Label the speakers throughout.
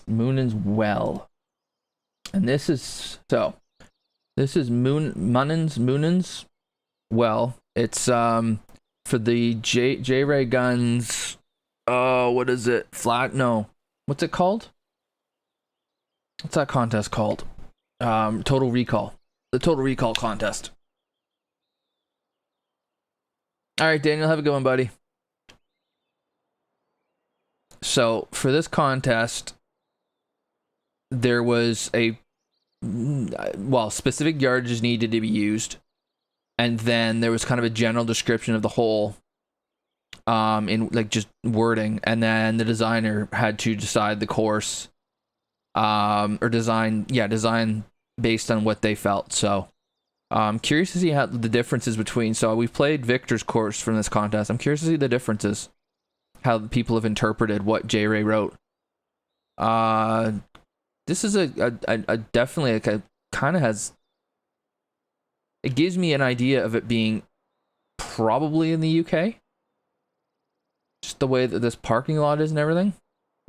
Speaker 1: Muninn's well. And this is Muninn's well. It's for the JayRayGun's what is it? What's it called? What's that contest called? Total Recall. The Total Recall contest. Alright, Daniel, have a good one, buddy. So, for this contest, there was specific yardages needed to be used. And then there was kind of a general description of the hole, in like just wording. And then the designer had to decide the course, or design based on what they felt. So, I'm curious to see how the differences between. So we've played Victor's course from this contest. I'm curious to see the differences, how people have interpreted what JayRay wrote. This is a definitely like a kind of has. It gives me an idea of it being probably in the UK. Just the way that this parking lot is and everything.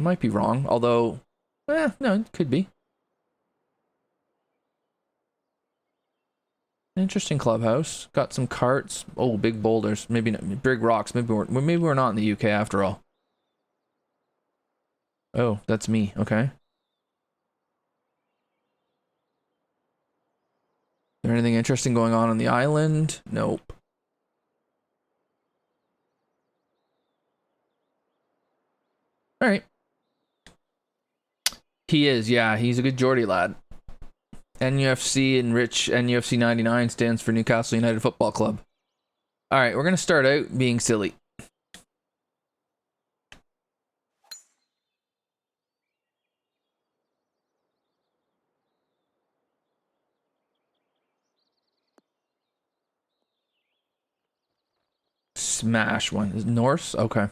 Speaker 1: I might be wrong, although, no, it could be. Interesting clubhouse. Got some carts. Oh, big boulders. Maybe not, big rocks. Maybe we're not in the UK after all. Oh, that's me. Okay. Is there anything interesting going on the island? Nope. All right. He is, yeah. He's a good Geordie lad. NUFC and Rich NUFC99 stands for Newcastle United Football Club. All right, we're going to start out being silly. Smash one. Is Norse? Okay.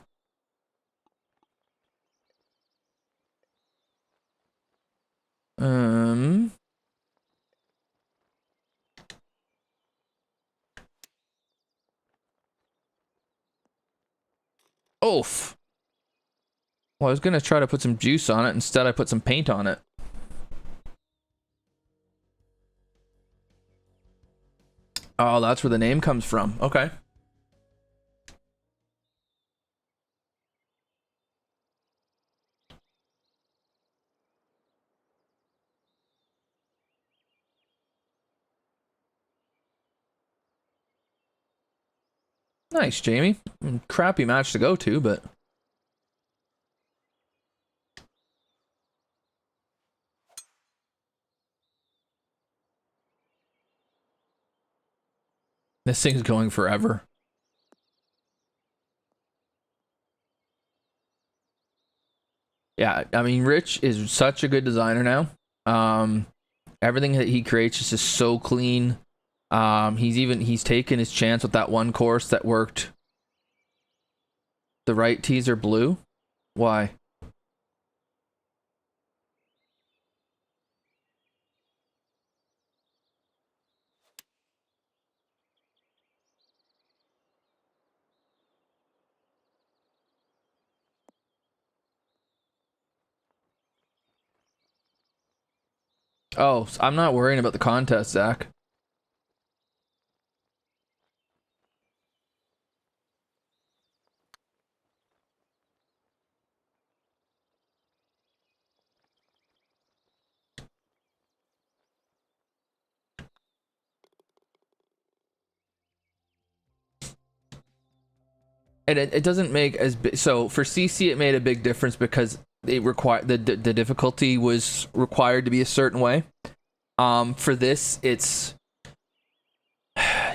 Speaker 1: Oof. Well, I was going to try to put some juice on it. Instead, I put some paint on it. Oh, that's where the name comes from. Okay. Nice, Jamie. Crappy match to go to, but... This thing's going forever. Yeah, I mean, Rich is such a good designer now. Everything that he creates is just so clean. He's taken his chance with that one course that worked. The right tees are blue. Why? Oh, I'm not worrying about the contest, Zach. And it doesn't make as big. So for CC, it made a big difference because it required the difficulty was required to be a certain way. For this, it's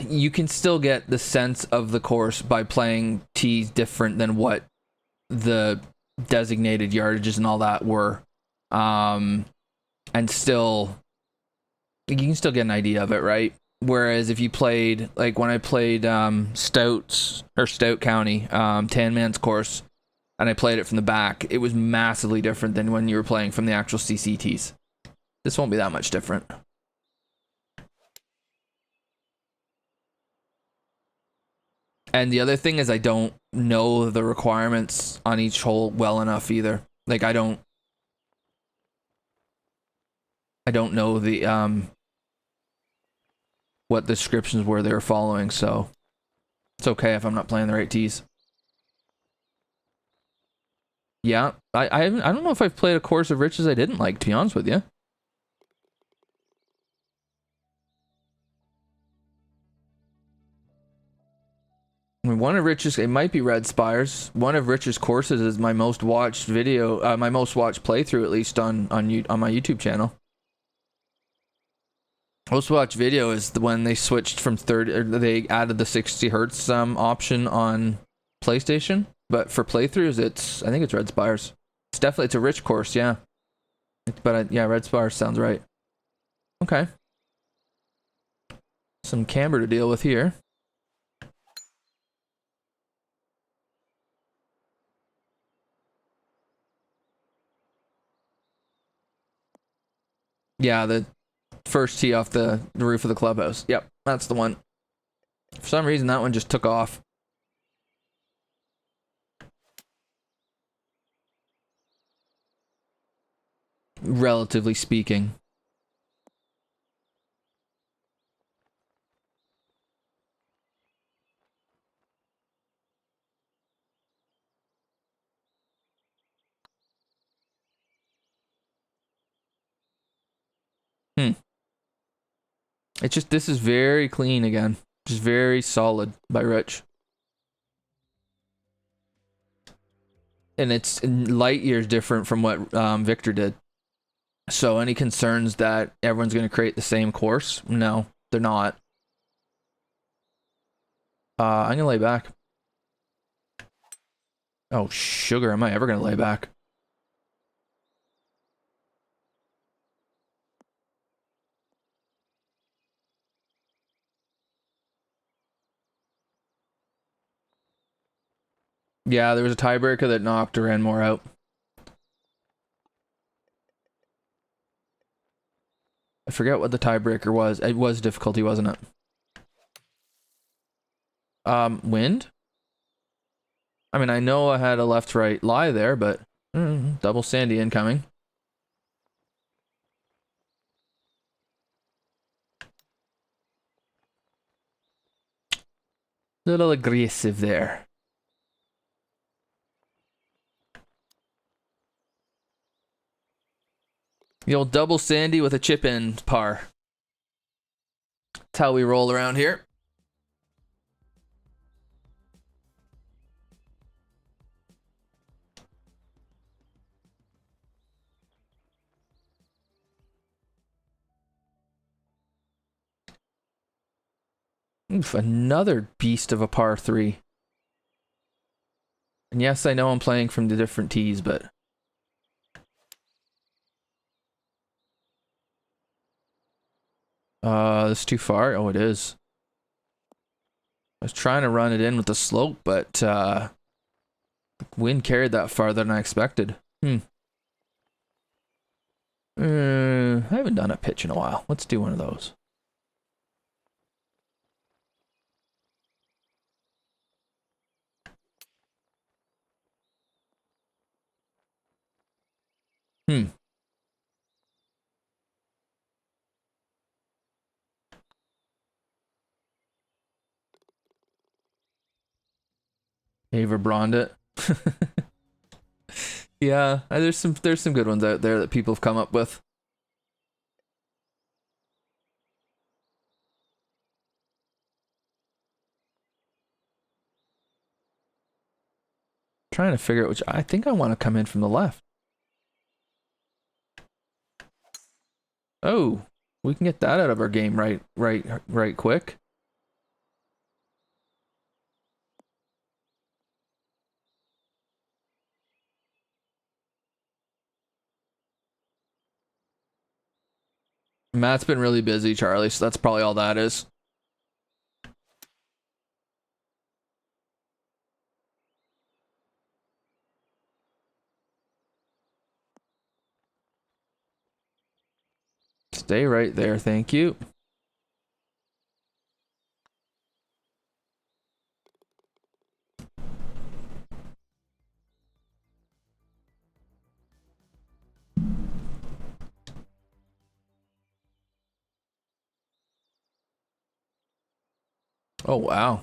Speaker 1: you can still get the sense of the course by playing tees different than what the designated yardages and all that were, and still you can still get an idea of it, right? Whereas if you played, like when I played Stout County, Tan Man's course, and I played it from the back, it was massively different than when you were playing from the actual CCTs. This won't be that much different. And the other thing is I don't know the requirements on each hole well enough either. Like I don't I don't know the what descriptions were they were following, so it's okay if I'm not playing the right tees. Yeah, I don't know if I've played a course of Riches I didn't like, to be honest with you. I mean, one of Rich's, it might be Red Spires. One of Rich's courses is my most watched video, my most watched playthrough, at least on my YouTube channel. Most watched video is the when they switched from 30, or they added the 60 hertz option on PlayStation. But for playthroughs, I think it's Red Spires. It's definitely, it's a Rich course, yeah. But yeah, Red Spires sounds right. Okay. Some camber to deal with here. Yeah, the first tee off the roof of the clubhouse. Yep, that's the one. For some reason, that one just took off. Relatively speaking. It's just, this is very clean again. Just very solid by Rich. And it's light years different from what Victor did. So any concerns that everyone's going to create the same course? No, they're not. I'm going to lay back. Oh, sugar. Am I ever going to lay back? Yeah, there was a tiebreaker that knocked Duranmore out. I forget what the tiebreaker was. It was difficulty, wasn't it? Wind? I mean, I know I had a left-right lie there, but double Sandy incoming. Little aggressive there. The old double Sandy with a chip in par. That's how we roll around here. Oof, another beast of a par 3. And yes, I know I'm playing from the different tees, but... it's too far? Oh, it is. I was trying to run it in with the slope, but wind carried that farther than I expected. I haven't done a pitch in a while. Let's do one of those. Ava Brauned it. Yeah, there's some good ones out there that people have come up with. Trying to figure out which. I think I want to come in from the left. Oh, we can get that out of our game right quick. Matt's been really busy, Charlie, so that's probably all that is. Stay right there, thank you. Oh, wow.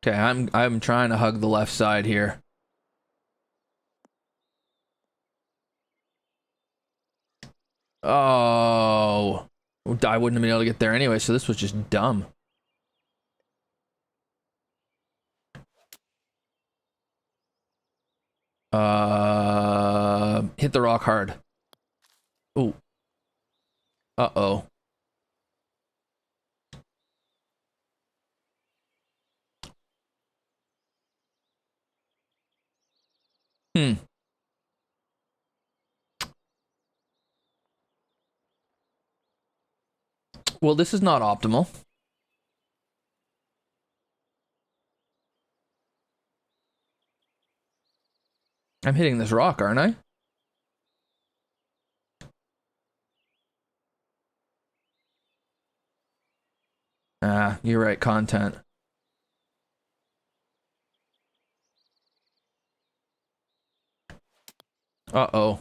Speaker 1: Okay, I'm trying to hug the left side here. Oh, I wouldn't have been able to get there anyway, so this was just dumb. Hit the rock hard. Ooh. Uh-oh. Hmm. Well, this is not optimal. I'm hitting this rock, aren't I? Ah, you're right, content. Uh-oh.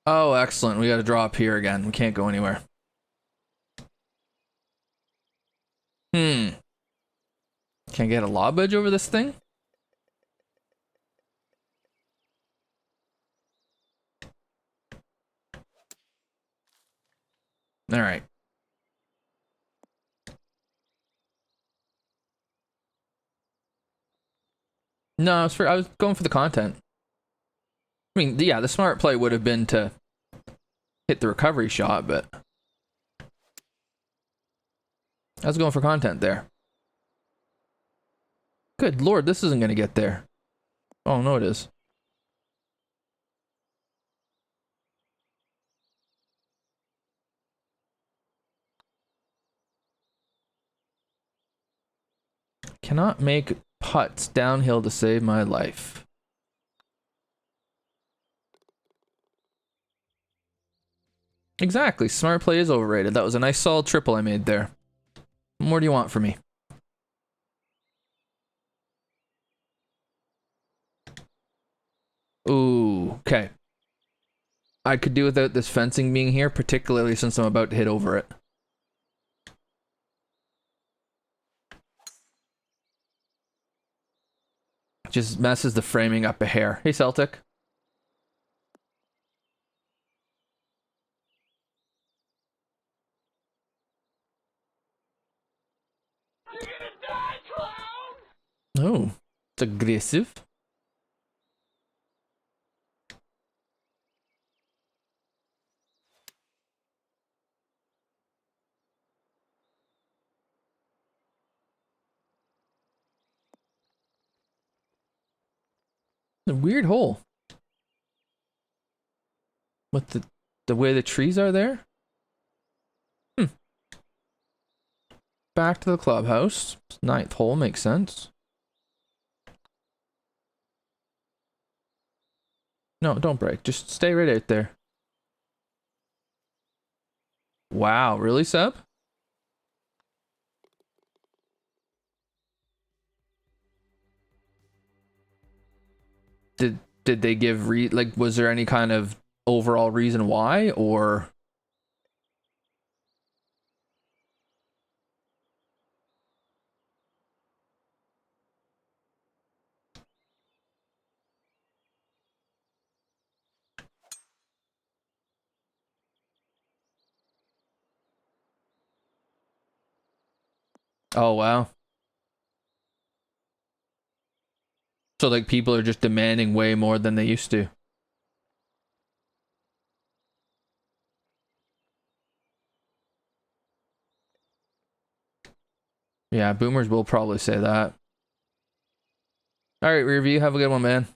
Speaker 1: Oh, excellent. We got to draw up here again. We can't go anywhere. Hmm. Can I get a lob edge over this thing? All right. No, I was going for the content. I mean, yeah, the smart play would have been to hit the recovery shot, but I was going for content there. Good lord, this isn't going to get there. Oh, no, it is. Cannot make putts downhill to save my life. Exactly. Smart play is overrated. That was a nice solid triple I made there. What more do you want from me? Ooh, okay. I could do without this fencing being here, particularly since I'm about to hit over it. Just messes the framing up a hair. Hey, Celtic. Oh, it's aggressive. A weird hole. With the way the trees are there? Hmm. Back to the clubhouse. Ninth hole makes sense. No, don't break. Just stay right out there. Wow, really, Seb? Did they give like was there any kind of overall reason why or oh wow. So like people are just demanding way more than they used to. Yeah, boomers will probably say that. All right, review. Have a good one, man.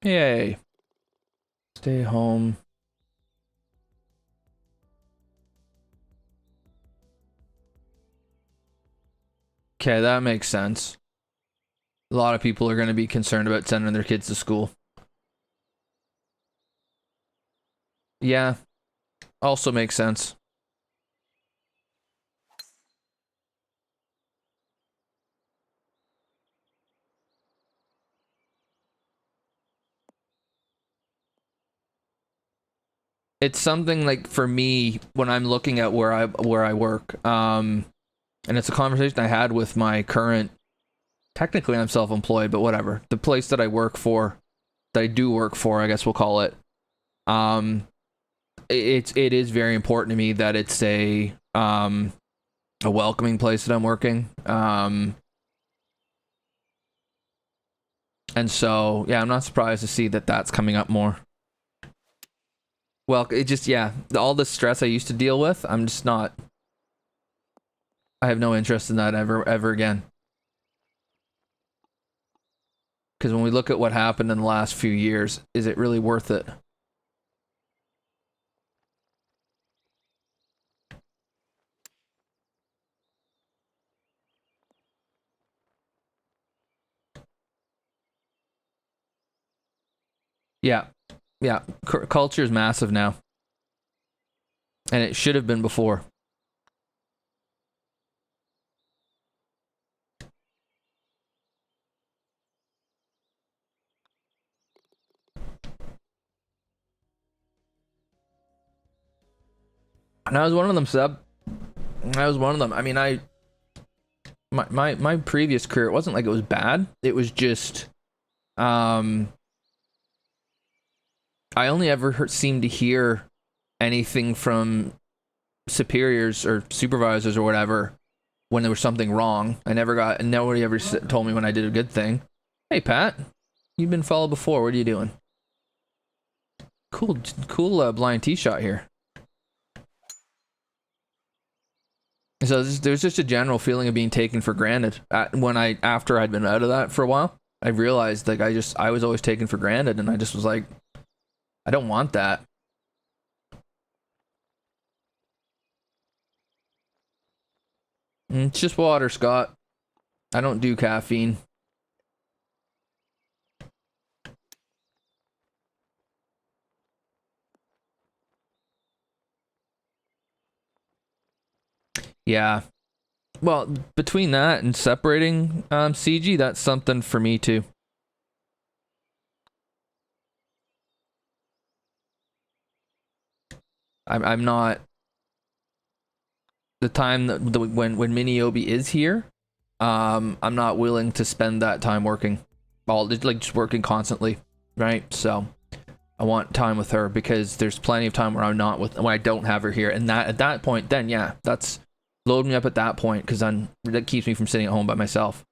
Speaker 1: Yay. Stay home. Okay, that makes sense. A lot of people are going to be concerned about sending their kids to school. Yeah, also makes sense. It's something like for me when I'm looking at where I work, and it's a conversation I had with my current. Technically, I'm self-employed, but whatever. The place that I work for, that I do work for, I guess we'll call it. It is very important to me that it's a welcoming place that I'm working. And so yeah, I'm not surprised to see that that's coming up more. Well, it just, yeah, all the stress I used to deal with, I'm just not. I have no interest in that ever again. Because when we look at what happened in the last few years, is it really worth it? Yeah, yeah. Culture is massive now, and it should have been before. And I was one of them, Seb. I was one of them. I mean, my previous career, it wasn't like it was bad. It was just, I only ever seemed to hear anything from superiors or supervisors or whatever when there was something wrong. Nobody ever told me when I did a good thing. Hey, Pat, you've been followed before. What are you doing? Cool blind tee shot here. So there's just a general feeling of being taken for granted. After I'd been out of that for a while, I realized like I was always taken for granted, and I just was like, I don't want that. It's just water, Scott. I don't do caffeine. Yeah. Well, between that and separating CG, that's something for me too. I'm not the time that when Minniobi is here. I'm not willing to spend that time working, just working constantly, right? So I want time with her because there's plenty of time when I don't have her here, and that at that point, then yeah, that's load me up at that point because then that keeps me from sitting at home by myself.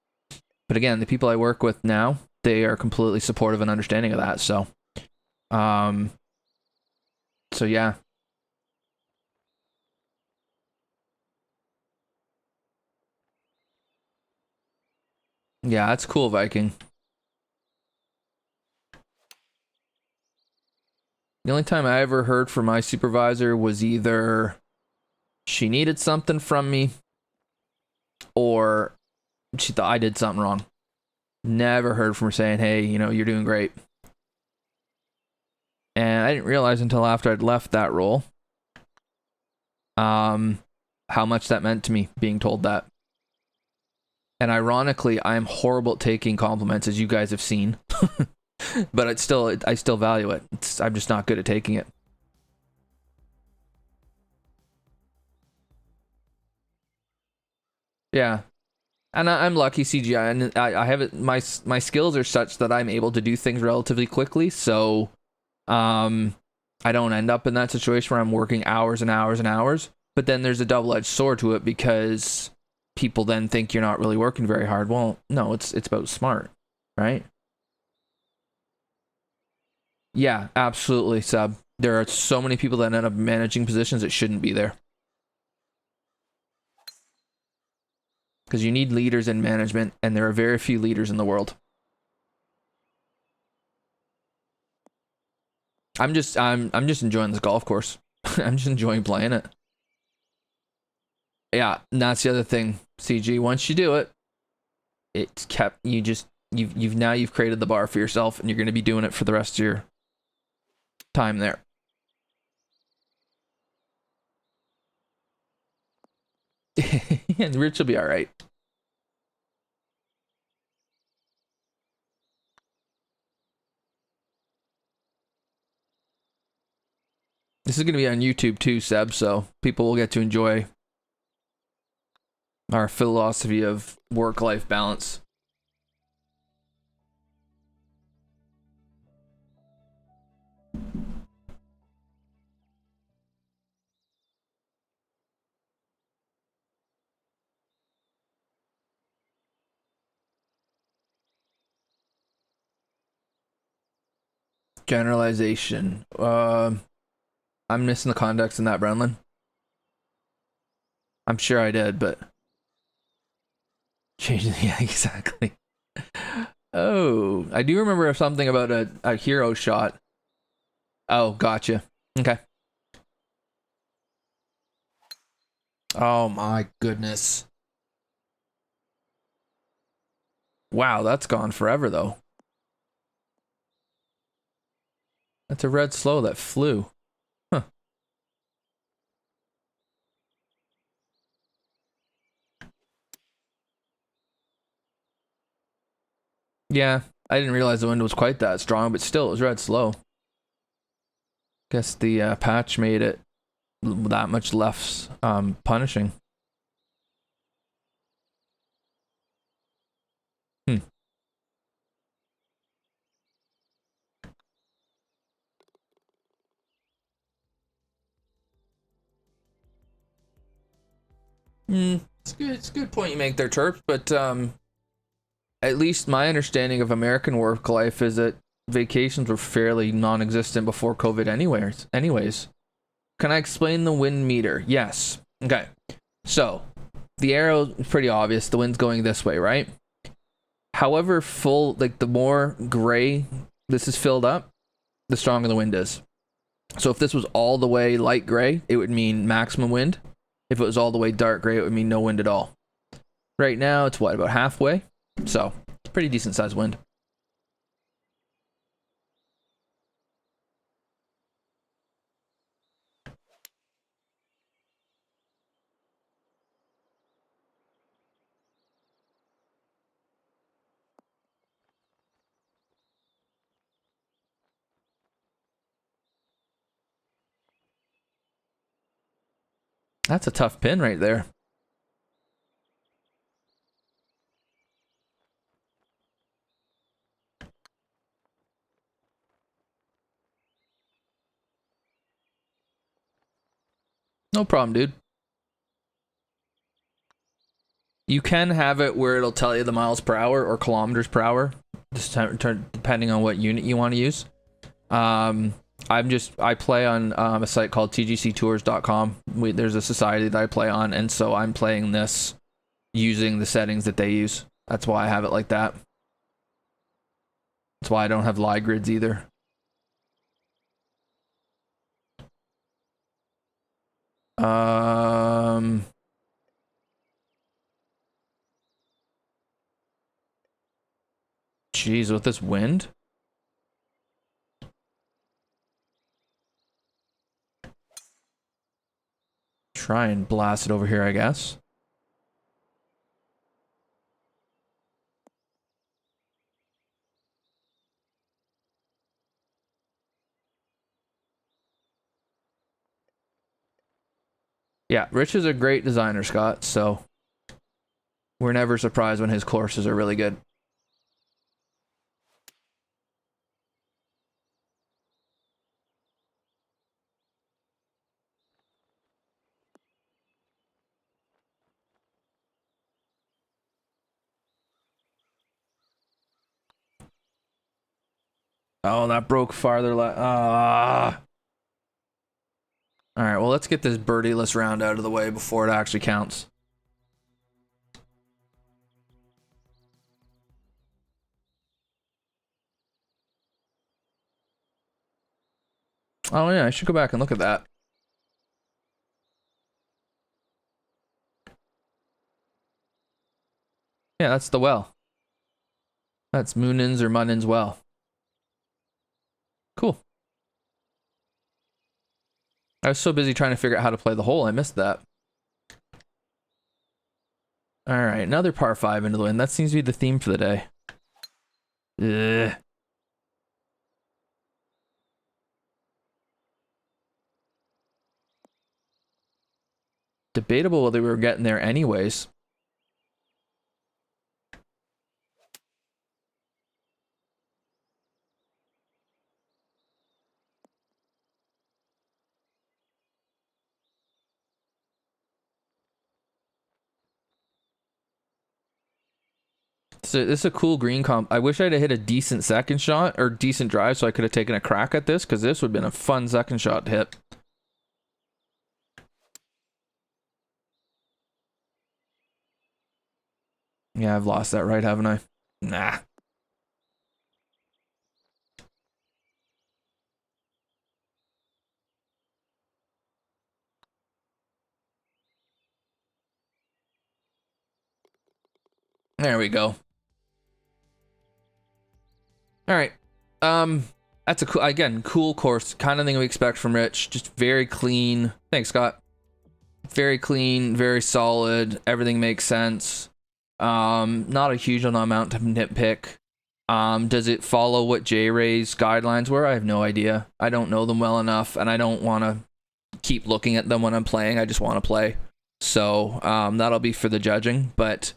Speaker 1: But again, the people I work with now, they are completely supportive and understanding of that. So, so yeah. Yeah, that's cool, Viking. The only time I ever heard from my supervisor was either she needed something from me or she thought I did something wrong. Never heard from her saying, hey, you're doing great. And I didn't realize until after I'd left that role how much that meant to me being told that. And ironically, I'm horrible at taking compliments, as you guys have seen. But I still value it. I'm just not good at taking it. Yeah. And I'm lucky CGI, and I have it. My skills are such that I'm able to do things relatively quickly. So, I don't end up in that situation where I'm working hours and hours and hours. But then there's a double-edged sword to it because people then think you're not really working very hard. Well, no, it's about smart, right? Yeah, absolutely, Seb. There are so many people that end up managing positions that shouldn't be there. Because you need leaders in management, and there are very few leaders in the world. I'm just enjoying this golf course. I'm just enjoying playing it. Yeah, and that's the other thing, CG. Once you do it, it's kept you've created the bar for yourself, and you're going to be doing it for the rest of your time there. And Rich will be all right. This is going to be on YouTube too, Seb, so people will get to enjoy our philosophy of work-life balance. Generalization. I'm missing the context in that, Brenlin. I'm sure I did, but changing. Yeah, exactly. Oh, I do remember something about a hero shot. Oh, gotcha. Okay. Oh my goodness. Wow, that's gone forever though. That's a red slow that flew. Huh. Yeah, I didn't realize the wind was quite that strong, but still, it was red slow. Guess the patch made it that much less punishing. Hmm. It's good. It's a good point you make there, Terps. But at least my understanding of American work life is that vacations were fairly non-existent before COVID. Anyways, can I explain the wind meter? Yes. Okay. So the arrow is pretty obvious. The wind's going this way, right? However, the more gray this is filled up, the stronger the wind is. So if this was all the way light gray, it would mean maximum wind. If it was all the way dark gray, it would mean no wind at all. Right now, it's what, about halfway? So, it's pretty decent sized wind. That's a tough pin right there. No problem, dude. You can have it where it'll tell you the miles per hour or kilometers per hour, just depending on what unit you want to use. I play on a site called TGCTours.com. There's a society that I play on, and so I'm playing this using the settings that they use. That's why I have it like that. That's why I don't have lie grids either. Jeez, with this wind. Try and blast it over here, I guess. Yeah, Rich is a great designer, Scott, so we're never surprised when his courses are really good. Oh, that broke farther left. Alright, well, let's get this birdieless round out of the way before it actually counts. Oh yeah, I should go back and look at that. Yeah, that's the well. That's Muninn's or Muninn's well. Cool. I was so busy trying to figure out how to play the hole, I missed that. Alright, another par 5 into the wind. That seems to be the theme for the day. Ugh. Debatable whether we were getting there anyways. So this is a cool green comp. I wish I'd have hit a decent second shot or decent drive so I could have taken a crack at this, because this would have been a fun second shot to hit. Yeah, I've lost that right, haven't I? Nah. There we go. All right. That's a cool, again, cool course. Kind of thing we expect from Rich. Just very clean. Thanks, Scott. Very clean, very solid. Everything makes sense. Not a huge amount to nitpick. Does it follow what JayRay's guidelines were? I have no idea. I don't know them well enough, and I don't want to keep looking at them when I'm playing. I just want to play. So that'll be for the judging, but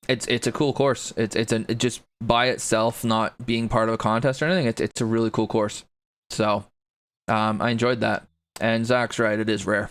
Speaker 1: it's a cool course. It just by itself, not being part of a contest or anything. It's a really cool course. So I enjoyed that. And Zach's right, it is rare.